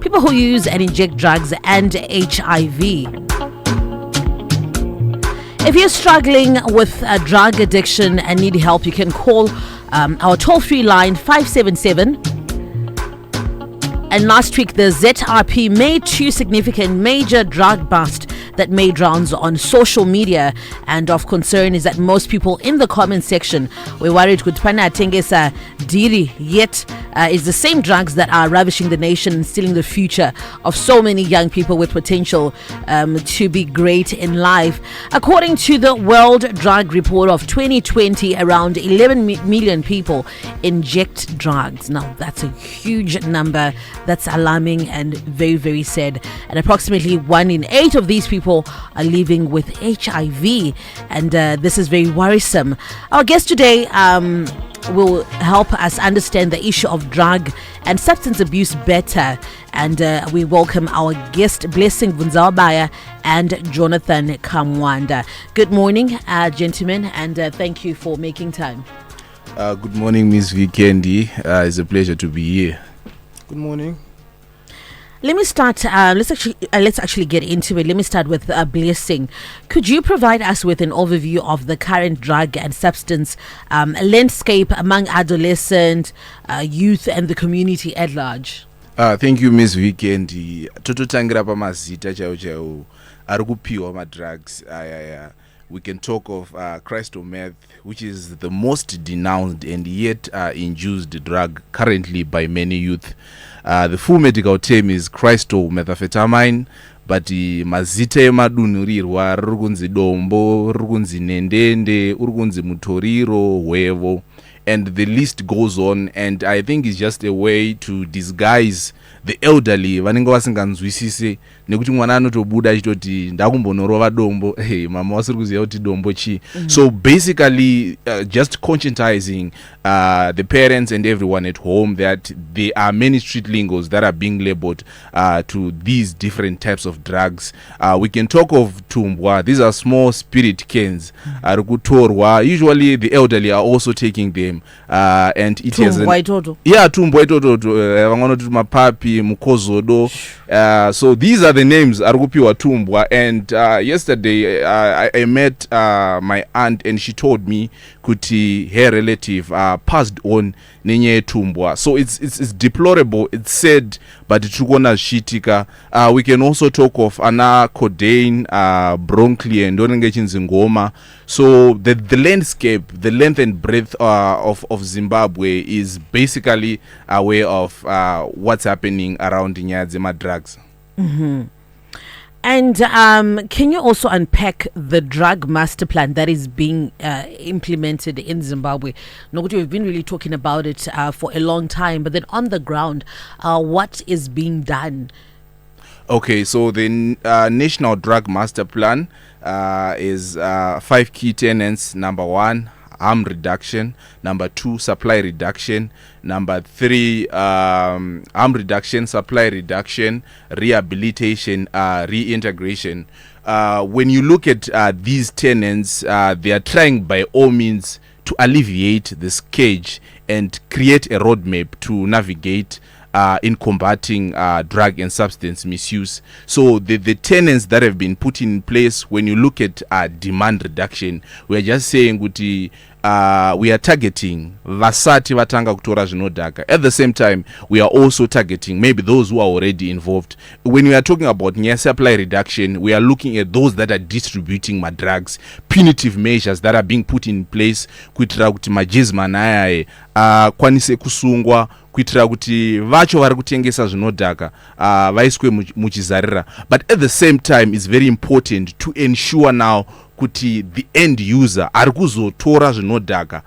people who use and inject drugs, and HIV. If you're struggling with a drug addiction and need help, you can call our toll-free line 577. And last week, the ZRP made two significant major drug busts that made rounds on social media. And of concern is that most people in the comment section were worried Kutpana Tengesa Diri yet is the same drugs that are ravishing the nation and stealing the future of so many young people with potential to be great in life. According to the World Drug Report of 2020, around 11 million people inject drugs. Now, that's a huge number. That's alarming and very, very sad. And approximately 1 in 8 of these people are living with HIV. And this is very worrisome. Our guest today will help us understand the issue of drug and substance abuse better. And we welcome our guest, Blessing Vunzawabaya and Jonathan Kamwanda. Good morning, gentlemen, and thank you for making time. Good morning, Ms. Vikendi. It's a pleasure to be here. Good morning. Let me start. Let's actually get into it. Let me start with Blessing. Could you provide us with an overview of the current drug and substance landscape among adolescent, youth, and the community at large? Thank you, Ms. Vikendi. Tototangira pamazita chao arikupiwa ma drugs. We can talk of crystal meth, which is the most denounced and yet induced drug currently by many youth. The full medical term is crystal methamphetamine, but mazita emadunurirwa rukunzi dombo, rukunzi nendende, rukunzi mutoriro, hwevo, and the list goes on. And I think it's just a way to disguise the elderly vanenge vasinganzwisise nekuti mwana anotobuda achitoti ndakumbonorova dombo. Hey, mama wasiri kuziva kuti dombo chi. So basically just conscientizing the parents and everyone at home that there are many street lingos that are being labeled to these different types of drugs. We can talk of tumbwa. These are small spirit cans. Usually the elderly are also taking them, and it has tumbwa itoto mapapi mukozodo. So these are the names arikupiwa tumbwa. And yesterday I met my aunt, and she told me kuti her relative passed on nenye tumbwa. So it's deplorable, it's sad, but tukona shitika. We can also talk of ana codeine, bronchli, and ngoma. So the landscape, the length and breadth of Zimbabwe is basically aware of what's happening around Nyadzima drugs. Mm-hmm. And can you also unpack the drug master plan that is being implemented in Zimbabwe? Noguti, we've been really talking about it for a long time, but then on the ground, what is being done? Okay, so the National Drug Master Plan is 5 key tenets. Number 1, harm reduction. Number 2, supply reduction. Number 3, harm reduction, supply reduction, rehabilitation, reintegration. When you look at these tenets, they are trying by all means to alleviate the scourge and create a roadmap to navigate in combating drug and substance misuse. So the tenets that have been put in place, when you look at demand reduction, we are just saying kuti we are targeting vasati vatanga kutora zvinodhaka. At the same time, we are also targeting maybe those who are already involved. When we are talking about near supply reduction, we are looking at those that are distributing my drugs, punitive measures that are being put in place kuitira kuti majizma naye kwanise kusungwa, kuitira kuti vacho vari kutengesa zvinodhaka vaiswe muchizarira. But at the same time, it's very important to ensure now kuti the end user ari kuzotora zvinodhaka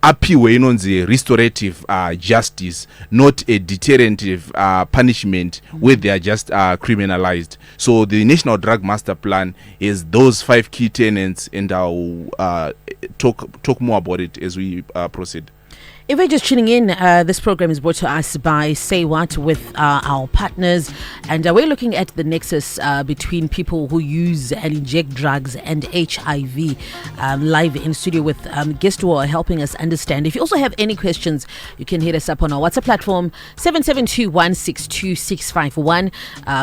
apiwe inonzi restorative justice, not a deterrent punishment where they are just criminalized. So the National Drug Master Plan is those 5 key tenets, and I'll talk more about it as we proceed. If you're just tuning in, this program is brought to us by Say What with our partners. And we're looking at the nexus between people who use and inject drugs and HIV. Live in studio with guests who are helping us understand. If you also have any questions, you can hit us up on our WhatsApp platform 772-162-651.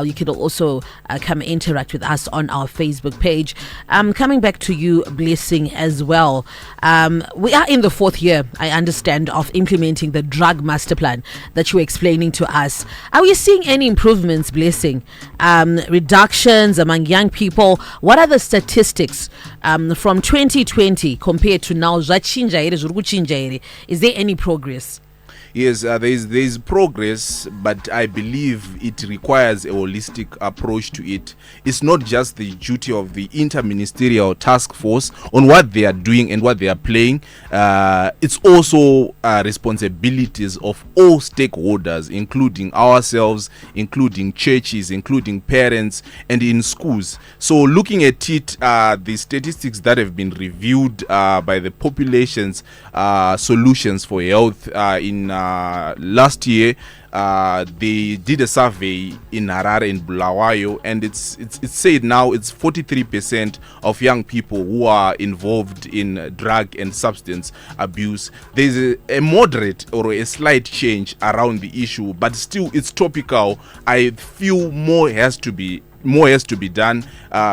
You can also come interact with us on our Facebook page. Coming back to you, Blessing, as well. We are in the 4th year, I understand, of implementing the drug master plan that you were explaining to us. Are we seeing any improvements, Blessing? Reductions among young people? What are the statistics from 2020 compared to now? Is there any progress? Yes, there's progress, but I believe it requires a holistic approach to it. It's not just the duty of the interministerial task force on what they are doing and what they are playing. It's also responsibilities of all stakeholders, including ourselves, including churches, including parents, and in schools. So looking at it, the statistics that have been reviewed by the Population's Solutions for Health in last year, they did a survey in Harare and Bulawayo, and it's said now it's 43% of young people who are involved in drug and substance abuse. There's a moderate or a slight change around the issue, but still it's topical. I feel more has to be done,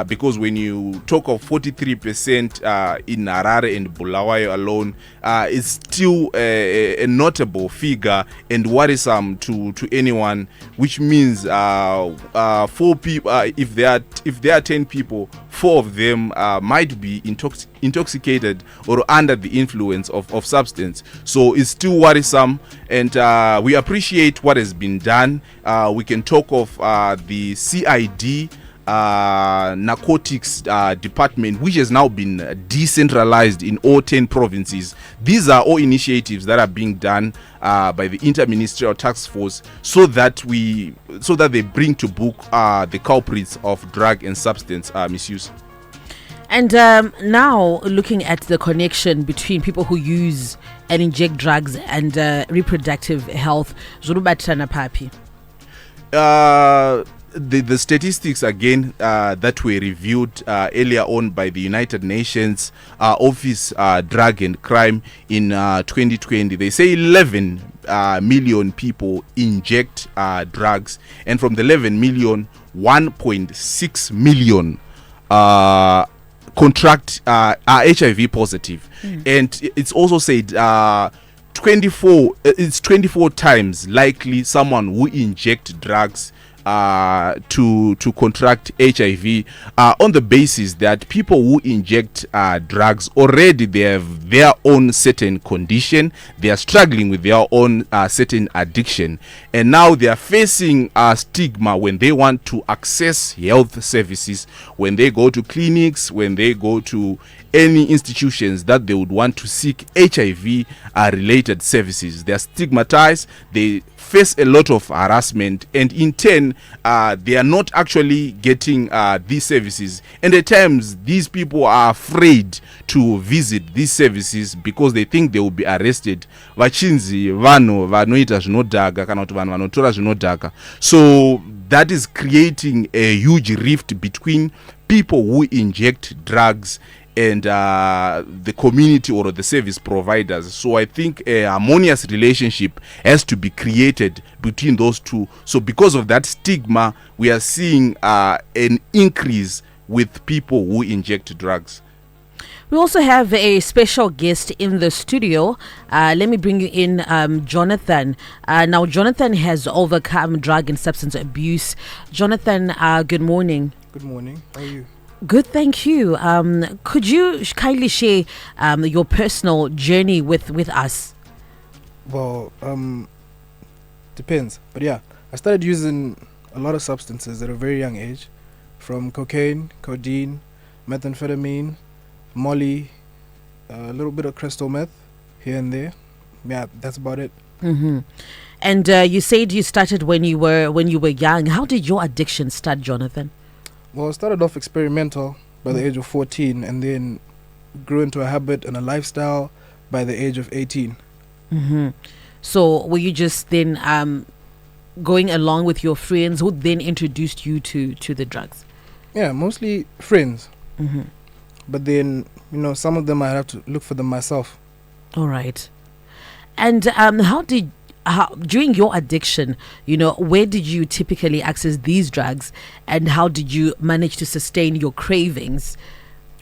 because when you talk of 43% in Harare and Bulawayo alone, it's still a notable figure and worrisome to anyone, which means 4 people, if there are 10 people, 4 of them might be intoxicated or under the influence of substance. So it's still worrisome, and we appreciate what has been done. We can talk of the CID narcotics department, which has now been decentralized in all 10 provinces. These are all initiatives that are being done by the interministerial task force, so that they bring to book the culprits of drug and substance misuse. And now looking at the connection between people who use and inject drugs and reproductive health. The statistics again that were reviewed earlier on by the United Nations Office Drug and Crime in 2020, they say 11 million people inject drugs, and from the 11 million, 1.6 million contract are HIV positive. And it's also said 24 times likely someone who inject drugs to contract HIV on the basis that people who inject drugs already, they have their own certain condition, they are struggling with their own certain addiction, and now they are facing stigma when they want to access health services, when they go to clinics, when they go to any institutions that they would want to seek HIV related services. They are stigmatized, they face a lot of harassment, and in turn they are not actually getting these services, and at times these people are afraid to visit these services because they think they will be arrested. Vachinzi vanhu vanoita zvinodhaka kana kuti vanhu vanotora zvinodhaka. So that is creating a huge rift between people who inject drugs and the community or the service providers. So I think a harmonious relationship has to be created between those two. So because of that stigma, we are seeing an increase with people who inject drugs. We also have a special guest in the studio. Let me bring you in, Jonathan. Now, Jonathan has overcome drug and substance abuse. Jonathan, good morning. Good morning. How are you? Good, thank you. Could you kindly share your personal journey with us? Well, depends. But yeah, I started using a lot of substances at a very young age, from cocaine, codeine, methamphetamine, Molly, a little bit of crystal meth here and there. Yeah, that's about it. Mm-hmm. And you said you started when you were young. How did your addiction start, Jonathan? Well, I started off experimental by the age of 14, and then grew into a habit and a lifestyle by the age of 18. Mm-hmm. So were you just then going along with your friends who then introduced you to the drugs? Yeah, mostly friends. Mm-hmm. But then, some of them I have to look for them myself. All right. And during your addiction, where did you typically access these drugs, and how did you manage to sustain your cravings?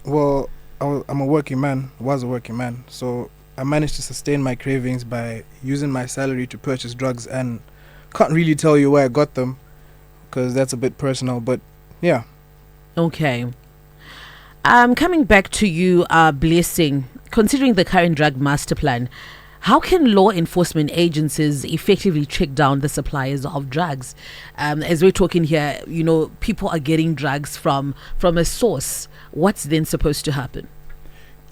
Well, I'm a working man, was a working man. So I managed to sustain my cravings by using my salary to purchase drugs, and can't really tell you where I got them because that's a bit personal, but yeah. Okay. Coming back to you, Blessing, considering the current drug master plan, how can law enforcement agencies effectively track down the suppliers of drugs? As we're talking here, people are getting drugs from a source. What's then supposed to happen?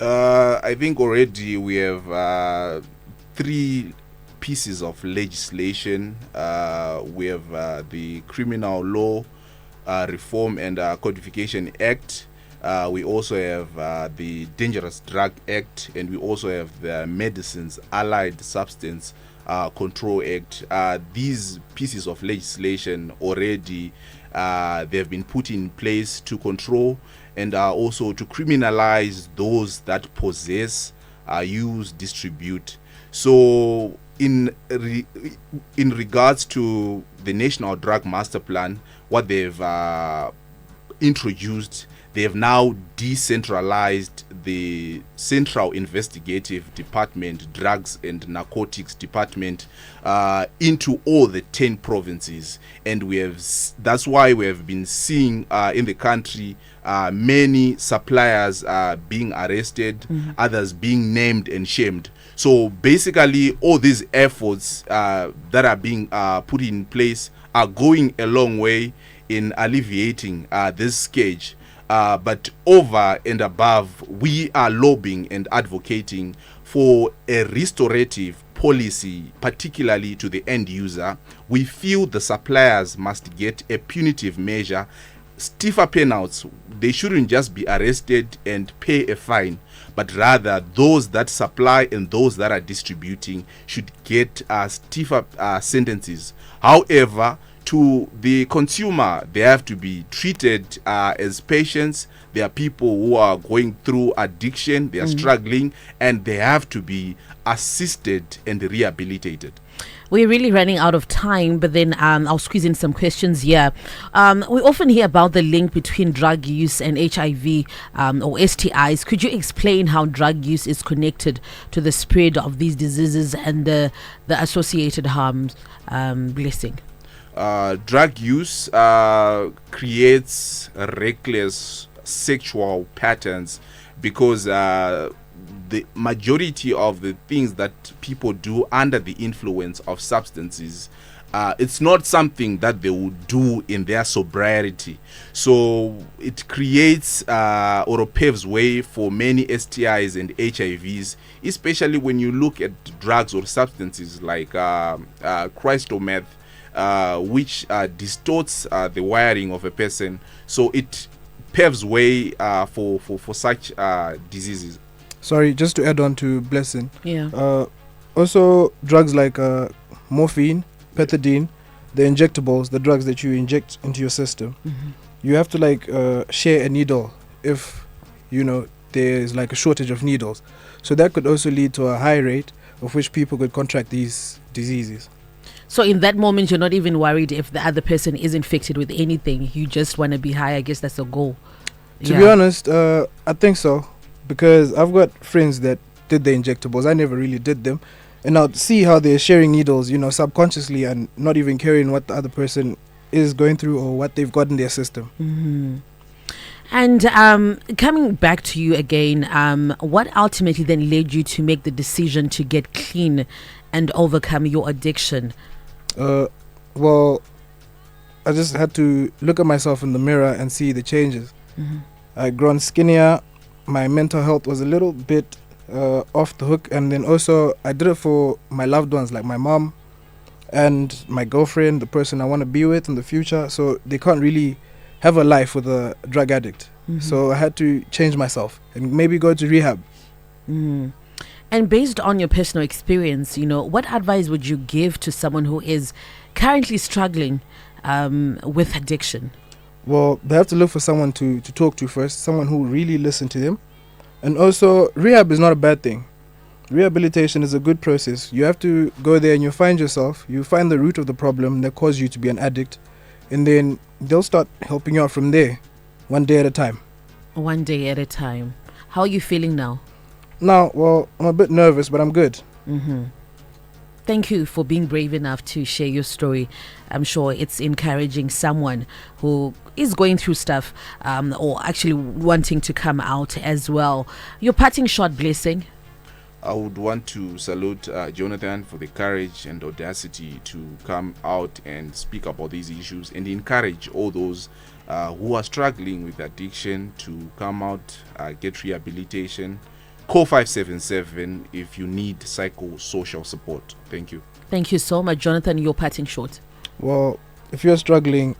I think already we have 3 pieces of legislation. We have the Criminal Law Reform and Codification Act. We also have the Dangerous Drug Act, and we also have the Medicines Allied Substance Control Act. These pieces of legislation already they have been put in place to control and also to criminalize those that possess, use, distribute. So in regards to the National Drug Master Plan, what they've introduced, they have now decentralized the Central Investigative Department, Drugs and Narcotics Department, into all the 10 provinces, and that's why we have been seeing in the country many suppliers being arrested, others being named and shamed. So basically, all these efforts that are being put in place are going a long way in alleviating this scourge. But over and above, we are lobbying and advocating for a restorative policy, particularly to the end user. We feel the suppliers must get a punitive measure, stiffer penalties. They shouldn't just be arrested and pay a fine, but rather those that supply and those that are distributing should get stiffer sentences. However, to the consumer, they have to be treated as patients. There are people who are going through addiction, they are struggling, and they have to be assisted and rehabilitated. We're really running out of time, but then I'll squeeze in some questions here. We often hear about the link between drug use and HIV or STIs. Could you explain how drug use is connected to the spread of these diseases and the associated harms? Blessing. Drug use creates reckless sexual patterns because the majority of the things that people do under the influence of substances, it's not something that they would do in their sobriety. So it creates or paves way for many STIs and HIVs, especially when you look at drugs or substances like crystal meth, which distorts the wiring of a person. So it paves way for such diseases. Sorry, just to add on to Blessing. Yeah. Also, drugs like morphine, pethidine, the injectables, the drugs that you inject into your system, you have to share a needle if there's like a shortage of needles. So that could also lead to a high rate of which people could contract these diseases. So in that moment, you're not even worried if the other person is infected with anything. You just want to be high. I guess that's the goal. To be honest, I think so. Because I've got friends that did the injectables. I never really did them. And I'll see how they're sharing needles, subconsciously and not even caring what the other person is going through or what they've got in their system. And coming back to you again, what ultimately then led you to make the decision to get clean and overcome your addiction? Well, I just had to look at myself in the mirror and see the changes. I'd grown skinnier. My mental health was a little bit off the hook, and then also I did it for my loved ones, like my mom and my girlfriend, the person I want to be with in the future. So they can't really have a life with a drug addict. So I had to change myself and maybe go to rehab. And based on your personal experience, what advice would you give to someone who is currently struggling with addiction? Well, they have to look for someone to talk to first, someone who really listen to them. And also, rehab is not a bad thing. Rehabilitation is a good process. You have to go there and you find yourself, you find the root of the problem that caused you to be an addict, and then they'll start helping you out from there, one day at a time. One day at a time. How are you feeling now? Now, well, I'm a bit nervous, but I'm good. Thank you for being brave enough to share your story. I'm sure it's encouraging someone who is going through stuff or actually wanting to come out as well. Your parting shot, Blessing. I would want to salute Jonathan for the courage and audacity to come out and speak about these issues and encourage all those who are struggling with addiction to come out, get rehabilitation. Call 577 if you need psychosocial support. Thank you. Thank you so much, Jonathan. Your parting shot. Well, if you're struggling,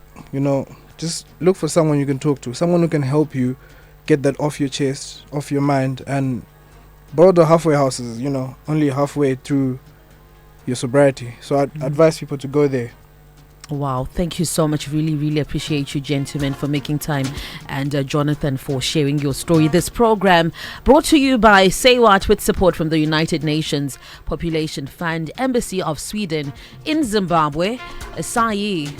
just look for someone you can talk to, someone who can help you get that off your chest, off your mind, and borrow the halfway houses, only halfway through your sobriety. So I'd advise people to go there. Wow, thank you so much. Really, really appreciate you, gentlemen, for making time, and Jonathan for sharing your story. This program brought to you by Say What, with support from the United Nations Population Fund, Embassy of Sweden in Zimbabwe, Asahi,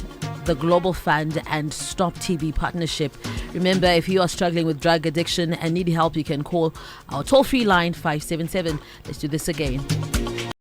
the Global Fund, and Stop TB Partnership. Remember, if you are struggling with drug addiction and need help, you can call our toll-free line 577. Let's do this again.